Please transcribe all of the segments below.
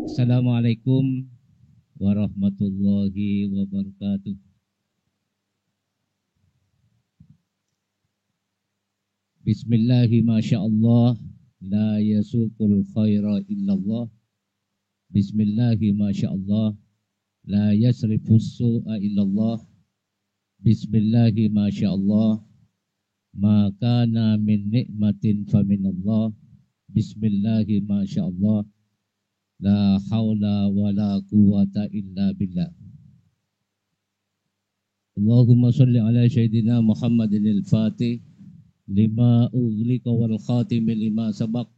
Assalamualaikum warahmatullahi wabarakatuh. Bismillahi masyaallah la yasuqul khaira illallah. Bismillahi masyaallah la yasrifus su'a illallah. Bismillahi masyaallah ma kana min nikmatin faminallah. Bismillahi masyaallah la haula wa la quwata illa billah. Allahumma salli ala sayyidina Muhammadin al-Fatih lima ughliqa wal khatimi lima sabaq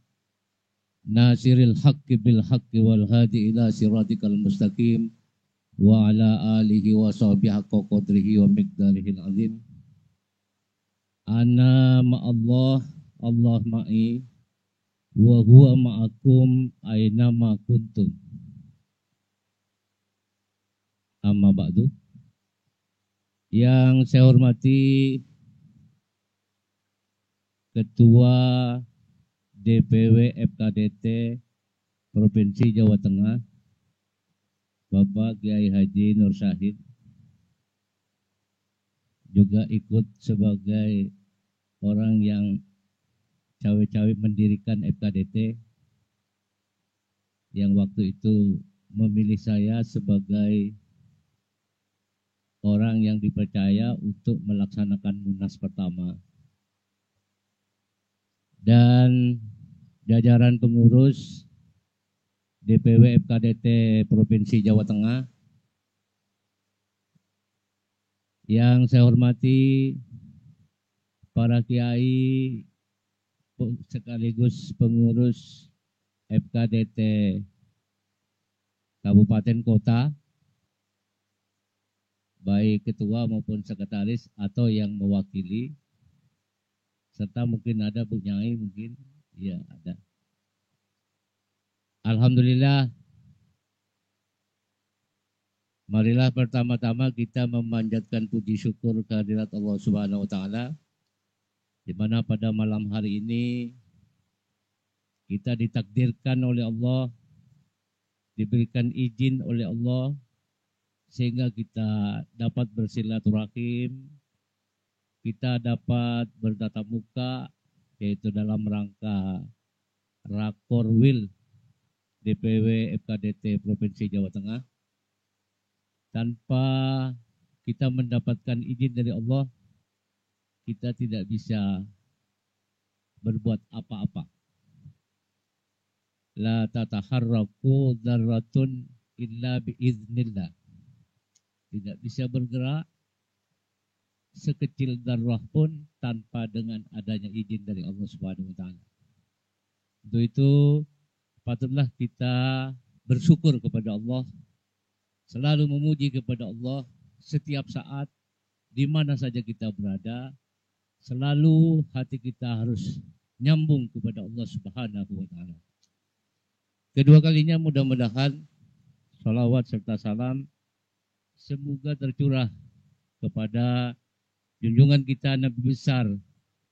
nasiril haqqi bil haqqi wal hadi ila siratikal mustaqim wa ala alihi wa sahbihi haqqa qadrihi wa miqdarihil azim. Ana ma'allah, Allah ma'i, wa huwa ma'akum aina ma kuntum. Amma ba'du. Yang saya hormati Ketua DPW FKDT Provinsi Jawa Tengah, Bapak Kiai Haji Nur Syahid, juga ikut sebagai orang yang cawe-cawe mendirikan FKDT, yang waktu itu memilih saya sebagai orang yang dipercaya untuk melaksanakan Munas pertama. Dan jajaran pengurus DPW FKDT Provinsi Jawa Tengah, yang saya hormati para kiai sekaligus pengurus FKDT Kabupaten Kota, baik ketua maupun sekretaris atau yang mewakili, serta mungkin ada Bu Nyai, mungkin ya ada. Alhamdulillah, marilah pertama-tama kita memanjatkan puji syukur kehadirat Allah Subhanahu wa taala, di mana pada malam hari ini kita ditakdirkan oleh Allah, diberikan izin oleh Allah sehingga kita dapat bersilaturahim, kita dapat bertatap muka, yaitu dalam rangka Rakorwil DPW FKDT Provinsi Jawa Tengah. Tanpa kita mendapatkan izin dari Allah, kita tidak bisa berbuat apa-apa. La tataharraku dzarratun illa biiznillah. Tidak bisa bergerak sekecil dzarrah pun tanpa dengan adanya izin dari Allah Subhanahu wa taala. Untuk itu patutlah kita bersyukur kepada Allah, selalu memuji kepada Allah setiap saat di mana saja kita berada. Selalu hati kita harus nyambung kepada Allah Subhanahu wa taala. Kedua kalinya mudah-mudahan salawat serta salam semoga tercurah kepada junjungan kita Nabi besar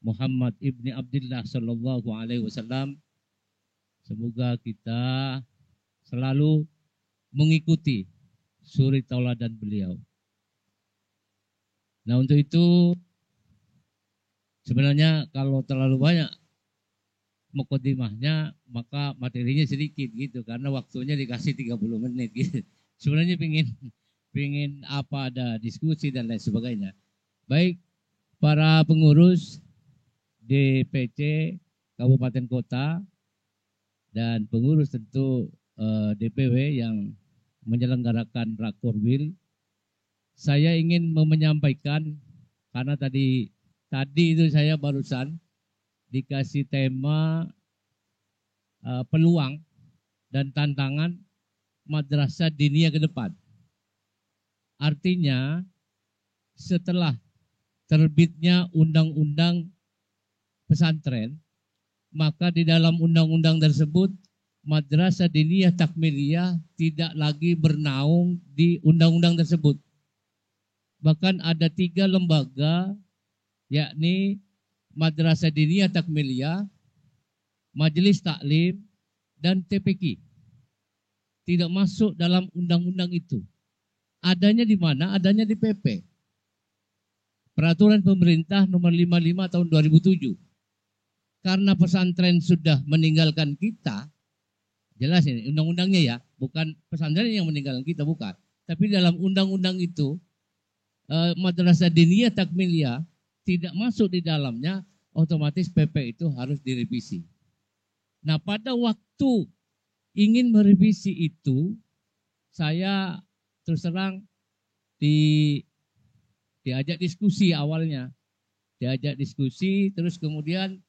Muhammad ibni Abdullah sallallahu alaihi wasallam. Semoga kita selalu mengikuti suri tauladan beliau. Nah, untuk itu sebenarnya kalau terlalu banyak mukadimahnya maka materinya sedikit gitu, karena waktunya dikasih 30 menit gitu. Sebenarnya pingin apa ada diskusi dan lain sebagainya. Baik para pengurus DPC Kabupaten Kota dan pengurus tentu DPW yang menyelenggarakan Rakorwil, saya ingin menyampaikan, karena tadi itu saya barusan dikasih tema peluang dan tantangan madrasah diniyah ke depan. Artinya setelah terbitnya undang-undang pesantren, maka di dalam undang-undang tersebut madrasah diniyah takmiliyah tidak lagi bernaung di undang-undang tersebut. Bahkan ada 3 lembaga, yakni Madrasah Diniyah Takmiliyah, Majelis Taklim, dan TPQ. tidak masuk dalam undang-undang itu. Adanya di mana? Adanya di PP. Peraturan Pemerintah nomor 55 tahun 2007. Karena pesantren sudah meninggalkan kita, jelas ini undang-undangnya ya, bukan pesantren yang meninggalkan kita, bukan. Tapi dalam undang-undang itu, Madrasah Diniyah Takmiliyah tidak masuk di dalamnya, otomatis PP itu harus direvisi. Nah, pada waktu ingin merevisi itu, saya terus terang diajak diskusi awalnya. Diajak diskusi, terus kemudian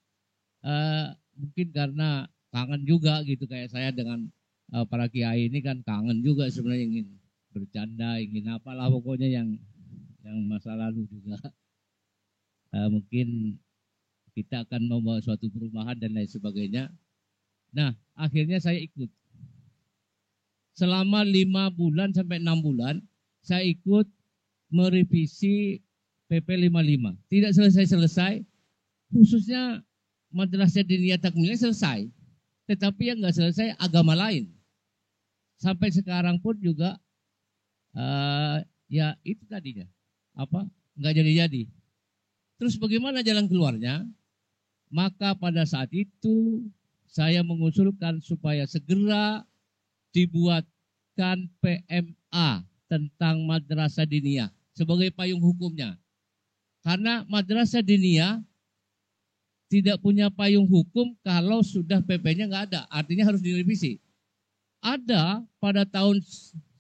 mungkin karena kangen juga gitu, kayak saya dengan para kiai ini kan kangen juga sebenarnya, ingin bercanda, ingin apalah pokoknya yang masa lalu juga. Mungkin kita akan membawa suatu perubahan dan lain sebagainya. Nah, akhirnya saya ikut. Selama 5 bulan sampai 6 bulan, saya ikut merevisi PP 55. Tidak selesai-selesai, khususnya Madrasah Diniyah Takmiliyah selesai. Tetapi yang nggak selesai agama lain. Sampai sekarang pun juga, ya itu tadinya. Nggak jadi-jadi. Terus bagaimana jalan keluarnya? Maka pada saat itu saya mengusulkan supaya segera dibuatkan PMA tentang Madrasah Diniyah sebagai payung hukumnya. Karena Madrasah Diniyah tidak punya payung hukum kalau sudah PP-nya nggak ada. Artinya harus direvisi. Ada pada tahun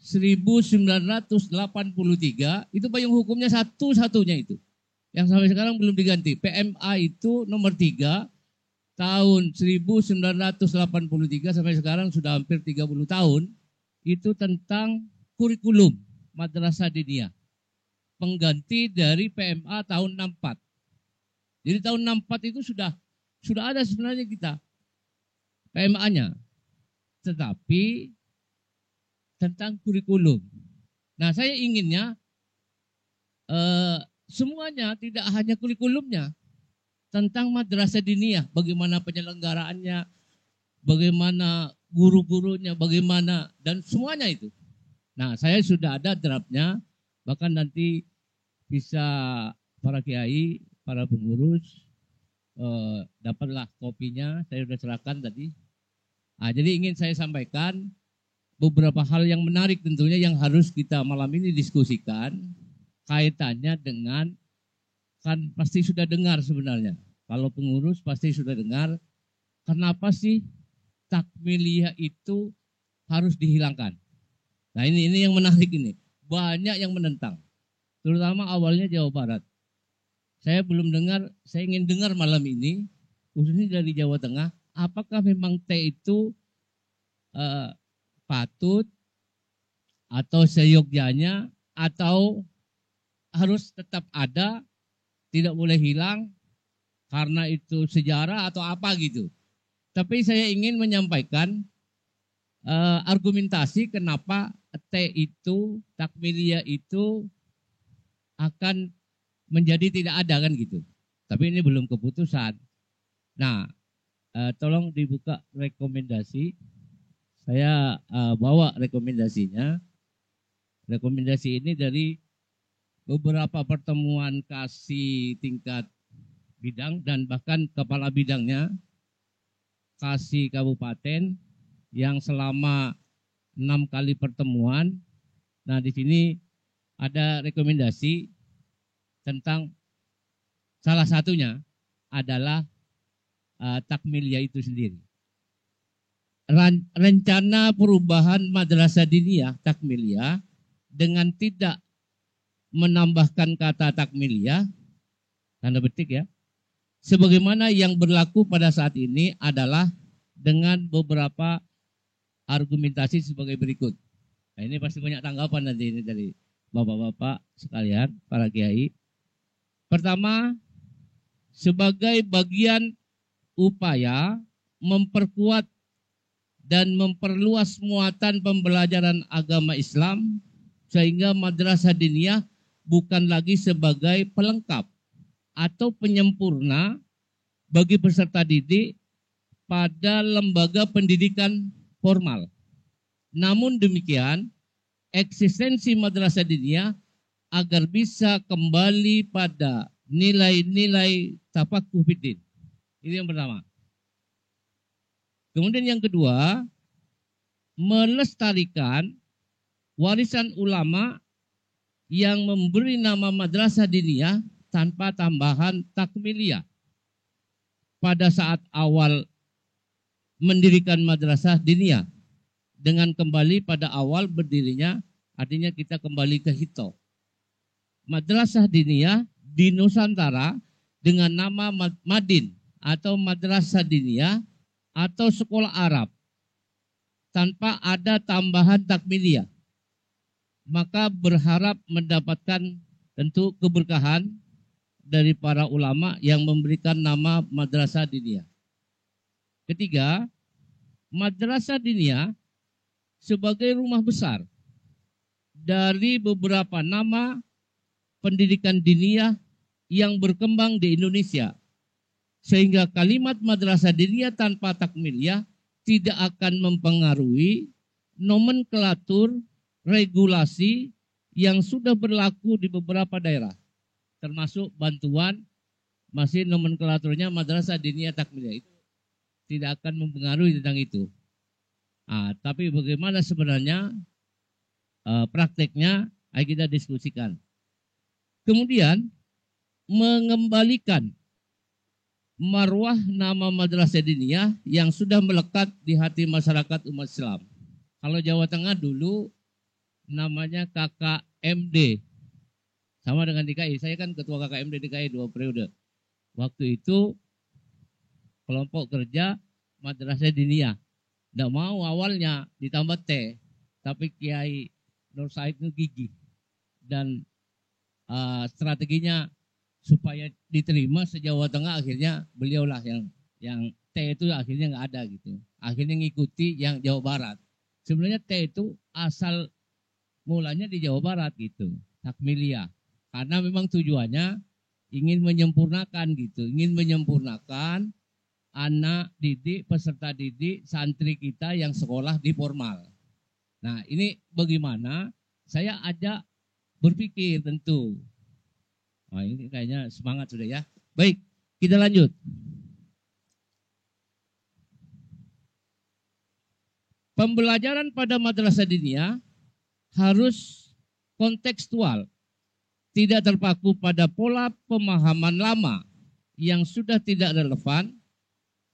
1983, itu payung hukumnya satu-satunya itu. Yang sampai sekarang belum diganti. PMA itu nomor 3 tahun 1983 sampai sekarang sudah hampir 30 tahun. Itu tentang kurikulum Madrasah Diniyah. Pengganti dari PMA tahun 64. Jadi tahun 64 itu sudah ada sebenarnya kita PMA-nya. Tetapi tentang kurikulum. Nah, saya inginnya semuanya, tidak hanya kurikulumnya, tentang Madrasah Diniyah, bagaimana penyelenggaraannya, bagaimana guru-gurunya, bagaimana, dan semuanya itu. Nah, saya sudah ada draftnya, bahkan nanti bisa para kiai, para pengurus dapatlah kopinya, saya sudah serahkan tadi. Nah, jadi ingin saya sampaikan beberapa hal yang menarik tentunya yang harus kita malam ini diskusikan, kaitannya dengan, kan pasti sudah dengar sebenarnya. Kalau pengurus pasti sudah dengar, kenapa sih takmiliyah itu harus dihilangkan. Nah, ini yang menarik ini. Banyak yang menentang. Terutama awalnya Jawa Barat. Saya belum dengar, saya ingin dengar malam ini, khususnya dari Jawa Tengah, apakah memang T itu patut atau seyogyanya, atau harus tetap ada, tidak boleh hilang karena itu sejarah atau apa gitu. Tapi saya ingin menyampaikan argumentasi kenapa T itu, takmiliyah itu akan menjadi tidak ada kan gitu. Tapi ini belum keputusan. Nah, tolong dibuka rekomendasi. Saya bawa rekomendasinya. Rekomendasi ini dari beberapa pertemuan kasih tingkat bidang dan bahkan kepala bidangnya kasih kabupaten yang selama 6 kali pertemuan. Nah, di sini ada rekomendasi tentang salah satunya adalah takmiliyah itu sendiri. Rencana perubahan Madrasah Diniyah Takmiliyah dengan tidak menambahkan kata takmiliyah, tanda petik ya, sebagaimana yang berlaku pada saat ini adalah dengan beberapa argumentasi sebagai berikut. Nah, ini pasti banyak tanggapan nanti ini dari bapak-bapak sekalian, para kiai. Pertama, sebagai bagian upaya memperkuat dan memperluas muatan pembelajaran agama Islam sehingga Madrasah Diniyah bukan lagi sebagai pelengkap atau penyempurna bagi peserta didik pada lembaga pendidikan formal, Namun demikian, eksistensi madrasah diniyah agar bisa kembali pada nilai-nilai tafaqquh fiddin. Ini yang pertama. Kemudian yang kedua, melestarikan warisan ulama yang memberi nama madrasah diniyah tanpa tambahan takmiliyah. Pada saat awal mendirikan madrasah diniyah, dengan kembali pada awal berdirinya, artinya kita kembali ke Hito. Madrasah diniyah di Nusantara dengan nama Madin atau madrasah diniyah atau sekolah Arab tanpa ada tambahan takmiliyah, maka berharap mendapatkan tentu keberkahan dari para ulama yang memberikan nama madrasah diniyah. Ketiga, madrasah diniyah sebagai rumah besar dari beberapa nama pendidikan diniyah yang berkembang di Indonesia, sehingga kalimat madrasah diniyah tanpa takmiliyah tidak akan mempengaruhi nomenklatur regulasi yang sudah berlaku di beberapa daerah, termasuk bantuan masih nomenklaturnya madrasah diniyah takmiliyah, itu tidak akan mempengaruhi tentang itu. Tapi bagaimana sebenarnya prakteknya, ayo kita diskusikan. Kemudian mengembalikan marwah nama madrasah diniyah yang sudah melekat di hati masyarakat umat Islam. Kalau Jawa Tengah dulu namanya KKMD, sama dengan DKI. Saya kan ketua KKMD DKI 2 periode. Waktu itu kelompok kerja madrasah diniyah. Tidak mau awalnya ditambah T, tapi Kiai Nur Said itu gigih. Dan strateginya supaya diterima se-Jawa Tengah, akhirnya beliaulah yang T itu akhirnya nggak ada gitu. Akhirnya ngikuti yang Jawa Barat. Sebenarnya T itu asal mulanya di Jawa Barat gitu, takmiliyah. Karena memang tujuannya ingin menyempurnakan gitu, ingin menyempurnakan anak didik, peserta didik, santri kita yang sekolah di formal. Nah, ini bagaimana saya ajak berpikir tentu. Ini kayaknya semangat sudah ya. Baik, kita lanjut. Pembelajaran pada madrasah diniyah harus kontekstual, tidak terpaku pada pola pemahaman lama yang sudah tidak relevan,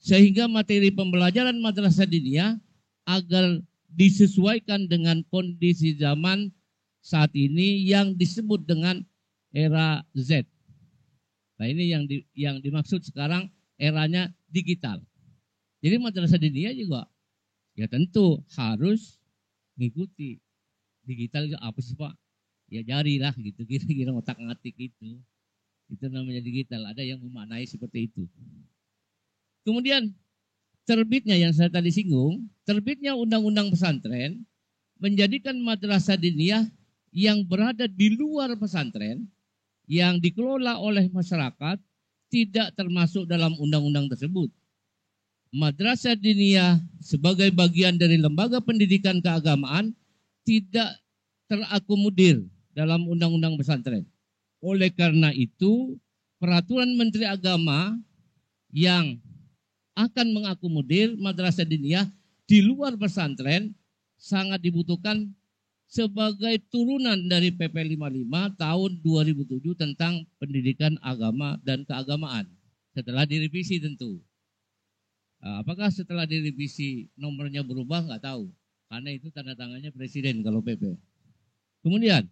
sehingga materi pembelajaran madrasah diniyah agar disesuaikan dengan kondisi zaman saat ini yang disebut dengan era Z. Nah, ini yang dimaksud sekarang eranya digital. Jadi madrasah diniyah juga ya tentu harus mengikuti digital. Apa sih Pak? Ya jarilah gitu, kira-kira otak-ngatik itu namanya digital. Ada yang memaknai seperti itu. Kemudian terbitnya yang saya tadi singgung, terbitnya undang-undang pesantren menjadikan madrasah diniyah yang berada di luar pesantren yang dikelola oleh masyarakat tidak termasuk dalam undang-undang tersebut. Madrasah diniyah sebagai bagian dari lembaga pendidikan keagamaan tidak terakomodir dalam undang-undang pesantren. Oleh karena itu, peraturan Menteri Agama yang akan mengakomodir madrasah diniyah di luar pesantren sangat dibutuhkan sebagai turunan dari PP 55 tahun 2007 tentang pendidikan agama dan keagamaan. Setelah direvisi tentu. Apakah setelah direvisi nomornya berubah? Nggak tahu. Karena itu tanda tangannya Presiden kalau PP. Kemudian,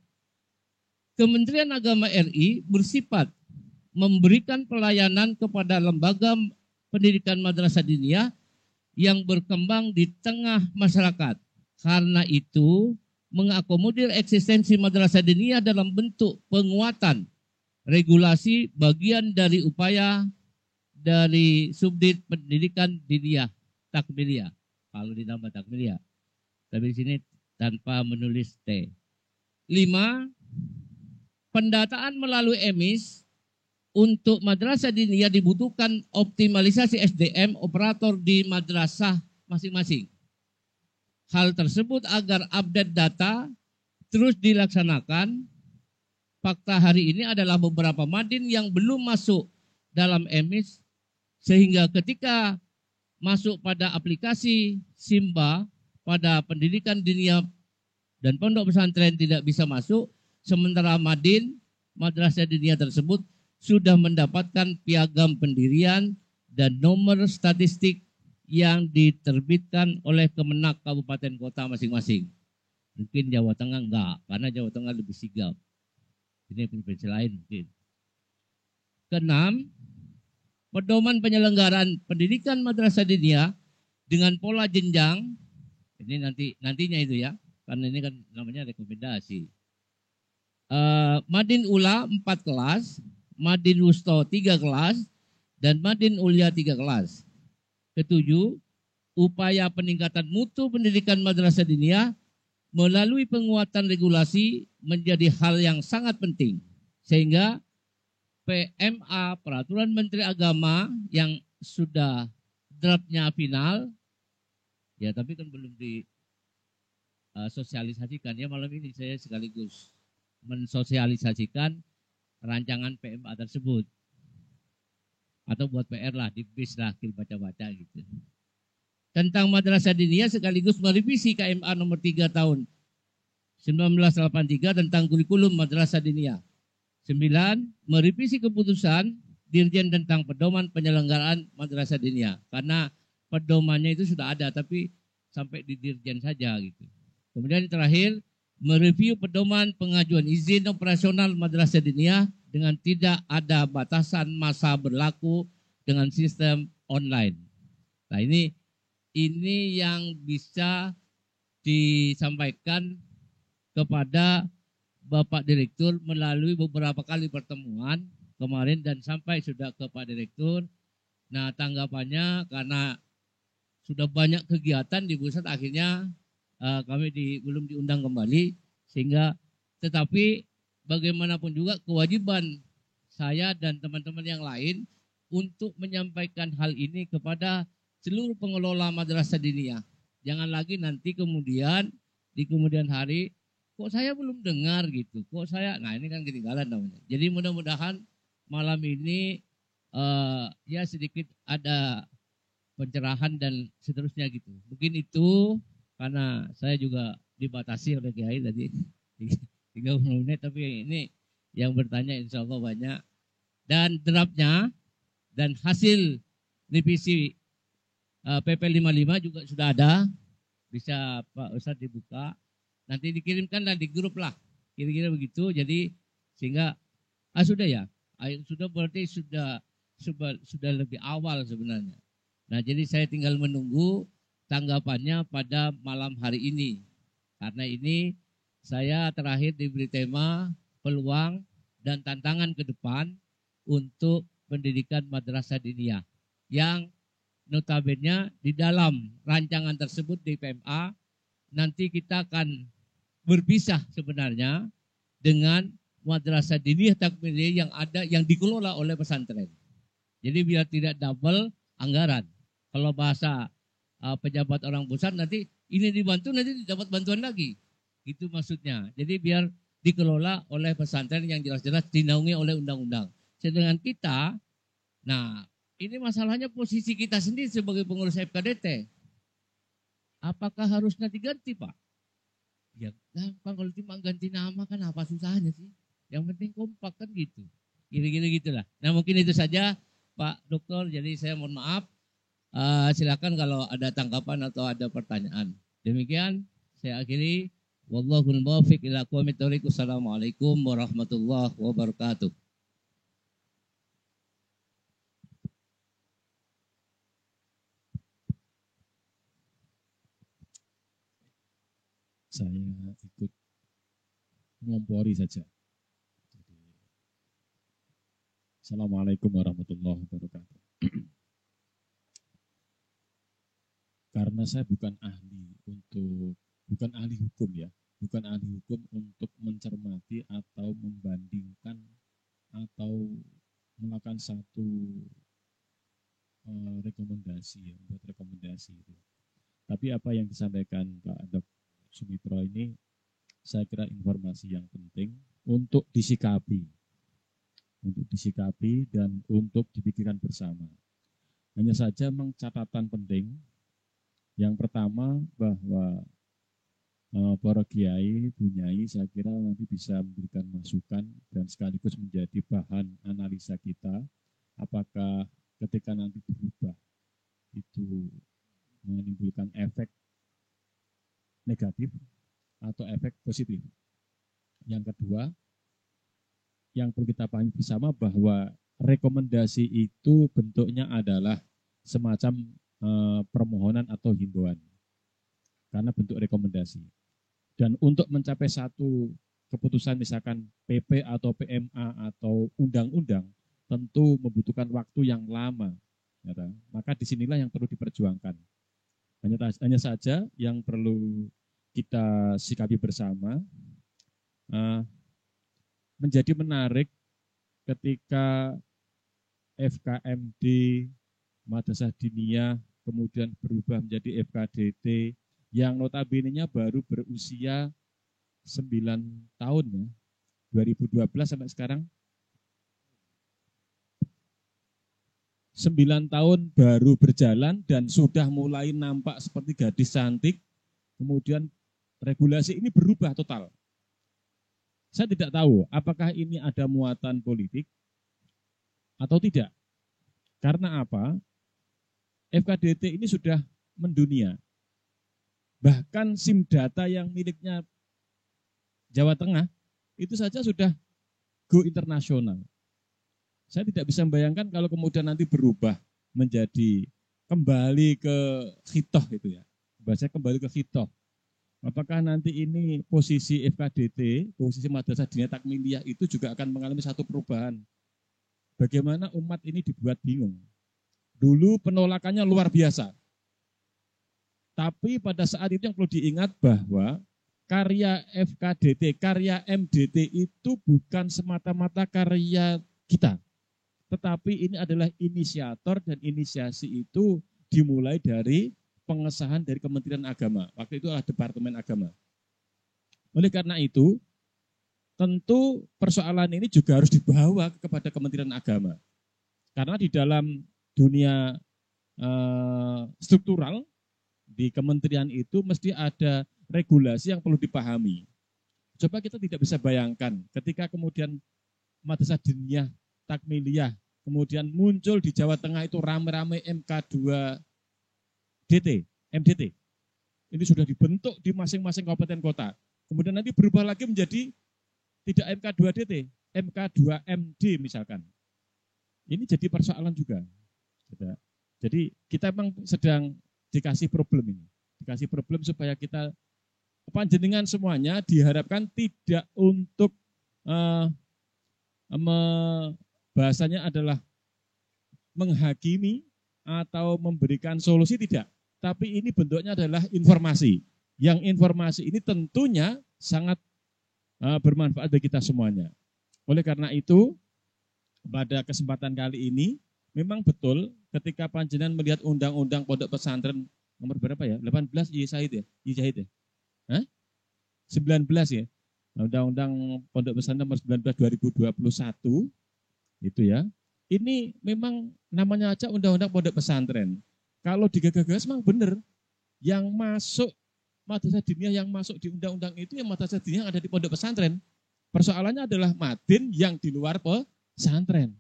Kementerian Agama RI bersifat memberikan pelayanan kepada lembaga pendidikan madrasah diniyah yang berkembang di tengah masyarakat. Karena itu, mengakomodir eksistensi madrasah diniyah dalam bentuk penguatan regulasi bagian dari upaya dari subdit pendidikan diniyah takmiliyah. Kalau ditambah takmiliyah. Tapi di sini tanpa menulis T. 5. Pendataan melalui EMIS untuk madrasah diniyah dibutuhkan optimalisasi SDM operator di madrasah masing-masing. hal tersebut agar update data terus dilaksanakan. Fakta hari ini adalah beberapa madin yang belum masuk dalam EMIS, sehingga ketika masuk pada aplikasi Simba pada pendidikan diniyah dan pondok pesantren tidak bisa masuk, sementara madin madrasah diniyah tersebut sudah mendapatkan piagam pendirian dan nomor statistik yang diterbitkan oleh Kemenak kabupaten kota masing-masing. Mungkin Jawa Tengah enggak, karena Jawa Tengah lebih sigap. Ini provinsi lain mungkin. Keenam, pedoman penyelenggaraan pendidikan madrasah diniyah dengan pola jenjang, ini nantinya itu ya, karena ini kan namanya rekomendasi. Madin Ula 4 kelas, Madin Wusto 3 kelas, dan Madin Ulia 3 kelas. Ketujuh, upaya peningkatan mutu pendidikan madrasah diniyah melalui penguatan regulasi menjadi hal yang sangat penting, sehingga PMA Peraturan Menteri Agama yang sudah draftnya final, ya tapi kan belum disosialisasikan. Ya malam ini saya sekaligus mensosialisasikan rancangan PMA tersebut, atau buat PR lah, di bis lah, baca-baca gitu. Tentang madrasah diniyah sekaligus merevisi KMA nomor 3 tahun 1983 tentang kurikulum madrasah diniyah. 9. Merevisi keputusan Dirjen tentang pedoman penyelenggaraan madrasah diniyah. Karena pedomannya itu sudah ada, tapi sampai di Dirjen saja gitu. Kemudian terakhir, mereview pedoman pengajuan izin operasional madrasah diniyah dengan tidak ada batasan masa berlaku dengan sistem online. Nah ini yang bisa disampaikan kepada Bapak Direktur melalui beberapa kali pertemuan kemarin dan sampai sudah ke Pak Direktur. Nah tanggapannya karena sudah banyak kegiatan di pusat, akhirnya kami belum diundang kembali, sehingga tetapi bagaimanapun juga kewajiban saya dan teman-teman yang lain untuk menyampaikan hal ini kepada seluruh pengelola madrasah diniyah. Jangan lagi nanti kemudian di kemudian hari kok saya belum dengar gitu, nah ini kan ketinggalan namanya. Jadi mudah-mudahan malam ini ya sedikit ada pencerahan dan seterusnya gitu. Mungkin itu, karena saya juga dibatasi oleh Kiai tadi 30 menit, tapi ini yang bertanya insya Allah banyak. Dan draftnya dan hasil revisi PP 55 juga sudah ada, bisa Pak Ustadz dibuka, nanti dikirimkan dan di grup lah, kira-kira begitu. Jadi sehingga sudah ya, sudah berarti sudah lebih awal sebenarnya. Nah jadi saya tinggal menunggu tanggapannya pada malam hari ini, karena ini saya terakhir diberi tema peluang dan tantangan ke depan untuk pendidikan madrasah diniyah, yang notabene di dalam rancangan tersebut di PMA nanti kita akan berpisah sebenarnya dengan madrasah diniyah takmiliyah yang ada, yang dikelola oleh pesantren. Jadi biar tidak double anggaran. Kalau bahasa pejabat orang pusat, nanti ini dibantu, nanti dapat bantuan lagi. Itu maksudnya. Jadi biar dikelola oleh pesantren yang jelas-jelas dinaungi oleh undang-undang. Sedangkan kita, nah ini masalahnya posisi kita sendiri sebagai pengurus FKDT. Apakah harusnya diganti, Pak? Ya gampang, kalau cuma ganti nama kan apa susahnya sih? Yang penting kompak kan gitu. Kira-kira gitulah. Nah mungkin itu saja Pak Dokter. Jadi saya mohon maaf. Silakan kalau ada tanggapan atau ada pertanyaan. Demikian saya akhiri. Wallahul muwaffiq ila aqwamit thoriq. Assalamualaikum warahmatullahi wabarakatuh. Saya ikut mengompori saja. Assalamualaikum warahmatullahi wabarakatuh. Karena saya bukan ahli hukum ya, bukan ahli hukum untuk mencermati atau membandingkan atau melakukan satu rekomendasi ya, buat rekomendasi itu. Tapi apa yang disampaikan Pak Dr. Sumitro ini saya kira informasi yang penting untuk disikapi dan untuk dipikirkan bersama. Hanya saja memang catatan penting. Yang pertama bahwa para kiai, bunyai saya kira nanti bisa memberikan masukan dan sekaligus menjadi bahan analisa kita apakah ketika nanti berubah itu menimbulkan efek negatif atau efek positif. Yang kedua, yang perlu kita pahami bersama bahwa rekomendasi itu bentuknya adalah semacam permohonan atau himbauan karena bentuk rekomendasi. Dan untuk mencapai satu keputusan misalkan PP atau PMA atau undang-undang tentu membutuhkan waktu yang lama. Ya, maka disinilah yang perlu diperjuangkan. Hanya saja yang perlu kita sikapi bersama, menjadi menarik ketika FKMD, Madrasah Diniyah, kemudian berubah menjadi FKDT, yang notabene-nya baru berusia 9 tahun ya, 2012 sampai sekarang. 9 tahun baru berjalan dan sudah mulai nampak seperti gadis cantik, kemudian regulasi ini berubah total. Saya tidak tahu apakah ini ada muatan politik atau tidak. Karena apa? FKDT ini sudah mendunia. Bahkan SIM data yang miliknya Jawa Tengah itu saja sudah go internasional. Saya tidak bisa membayangkan kalau kemudian nanti berubah menjadi kembali ke khitoh itu ya. Bahasa kembali ke khitoh. Apakah nanti ini posisi FKDT, posisi Madrasah Diniyah Takmiliyah itu juga akan mengalami satu perubahan. Bagaimana umat ini dibuat bingung. Dulu penolakannya luar biasa. Tapi pada saat itu yang perlu diingat bahwa karya FKDT, karya MDT itu bukan semata-mata karya kita. Tetapi ini adalah inisiator dan inisiasi itu dimulai dari pengesahan dari Kementerian Agama. Waktu itu adalah Departemen Agama. Oleh karena itu, tentu persoalan ini juga harus dibawa kepada Kementerian Agama. Karena di dalam dunia struktural, di kementerian itu mesti ada regulasi yang perlu dipahami. Coba kita tidak bisa bayangkan ketika kemudian Madrasah Diniyah Takmiliyah kemudian muncul di Jawa Tengah itu rame-rame MK2DT, MDT. Ini sudah dibentuk di masing-masing kabupaten kota. Kemudian nanti berubah lagi menjadi tidak MK2DT, MK2MD misalkan. Ini jadi persoalan juga. Jadi kita memang sedang dikasih problem ini. Dikasih problem supaya kita panjenengan semuanya diharapkan tidak untuk bahasanya adalah menghakimi atau memberikan solusi, tidak. Tapi ini bentuknya adalah informasi. Yang informasi ini tentunya sangat bermanfaat bagi kita semuanya. Oleh karena itu, pada kesempatan kali ini, memang betul ketika panjenengan melihat undang-undang pondok pesantren nomor berapa ya? 18 Ijahid ya? Hah? 19 ya? Undang-undang pondok pesantren nomor 19 2021 itu ya. Ini memang namanya aja undang-undang pondok pesantren. Kalau digagas memang benar. Yang masuk Madrasah Diniyah yang masuk di undang-undang itu yang Madrasah Diniyah yang ada di pondok pesantren. Persoalannya adalah madin yang di luar pesantren.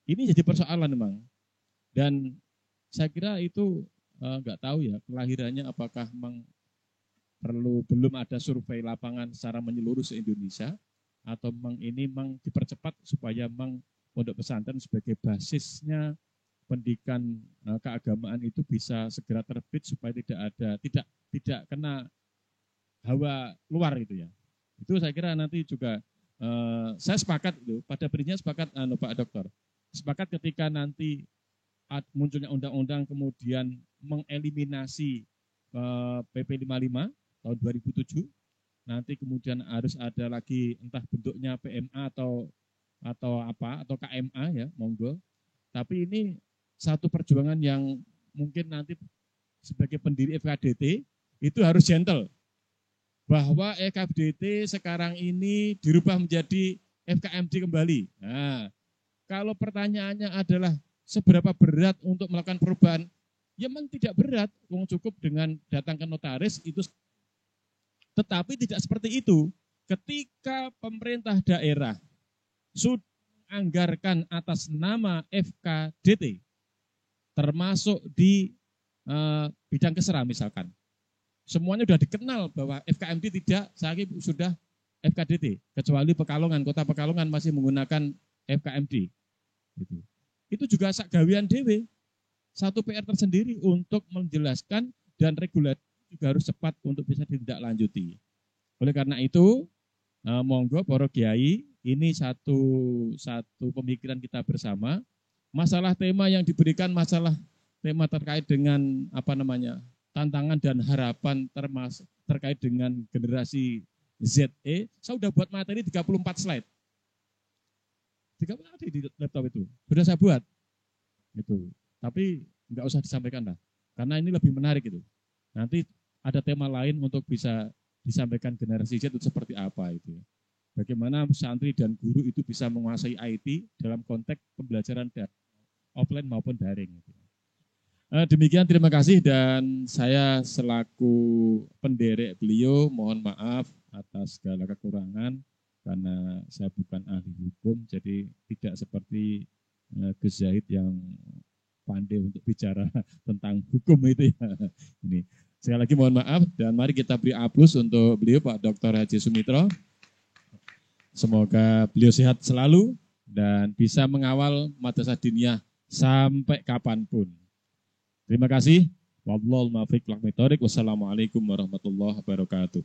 Ini jadi persoalan memang. Dan saya kira itu nggak tahu ya kelahirannya apakah memang belum ada survei lapangan secara menyeluruh se-Indonesia atau memang ini memang dipercepat supaya memang pondok pesantren sebagai basisnya pendidikan keagamaan itu bisa segera terbit supaya tidak kena hawa luar itu ya. Itu saya kira nanti juga saya sepakat itu pada prinsipnya sepakat Pak Dokter. Sepakat ketika nanti munculnya undang-undang kemudian mengeliminasi PP 55 tahun 2007, nanti kemudian harus ada lagi entah bentuknya PMA atau KMA ya, monggo. Tapi ini satu perjuangan yang mungkin nanti sebagai pendiri FKDT itu harus gentle. Bahwa FKDT sekarang ini dirubah menjadi FKMD kembali. Nah, kalau pertanyaannya adalah seberapa berat untuk melakukan perubahan, ya memang tidak berat, cukup dengan datang ke notaris itu. Tetapi tidak seperti itu. Ketika pemerintah daerah sudah menganggarkan atas nama FKDT, termasuk di bidang kesera misalkan, semuanya sudah dikenal bahwa FKMD tidak, saya sudah FKDT, kecuali Pekalongan, kota Pekalongan masih menggunakan FKMD. Itu juga sak gawian dewe, satu PR tersendiri untuk menjelaskan dan regulasi juga harus cepat untuk bisa ditindaklanjuti. Oleh karena itu, monggo para kiai, ini satu pemikiran kita bersama. Masalah tema yang diberikan masalah tema terkait dengan tantangan dan harapan terkait dengan generasi ZE. Saya sudah buat materi 34 slide. 34 di laptop itu. Sudah saya buat. Itu. Tapi enggak usah disampaikan lah. Karena ini lebih menarik itu. Nanti ada tema lain untuk bisa disampaikan generasi Z itu seperti apa itu. Bagaimana santri dan guru itu bisa menguasai IT dalam konteks pembelajaran offline maupun daring. Demikian, terima kasih, dan saya selaku penderek beliau mohon maaf atas segala kekurangan karena saya bukan ahli hukum, jadi tidak seperti Gus Zahid yang pandai untuk bicara tentang hukum itu ya. Ini sekali lagi mohon maaf, dan mari kita beri aplaus untuk beliau Pak Dr. Haji Sumitro. Semoga beliau sehat selalu dan bisa mengawal madrasah diniyah sampai kapanpun. Terima kasih. Wassalamualaikum warahmatullahi wabarakatuh.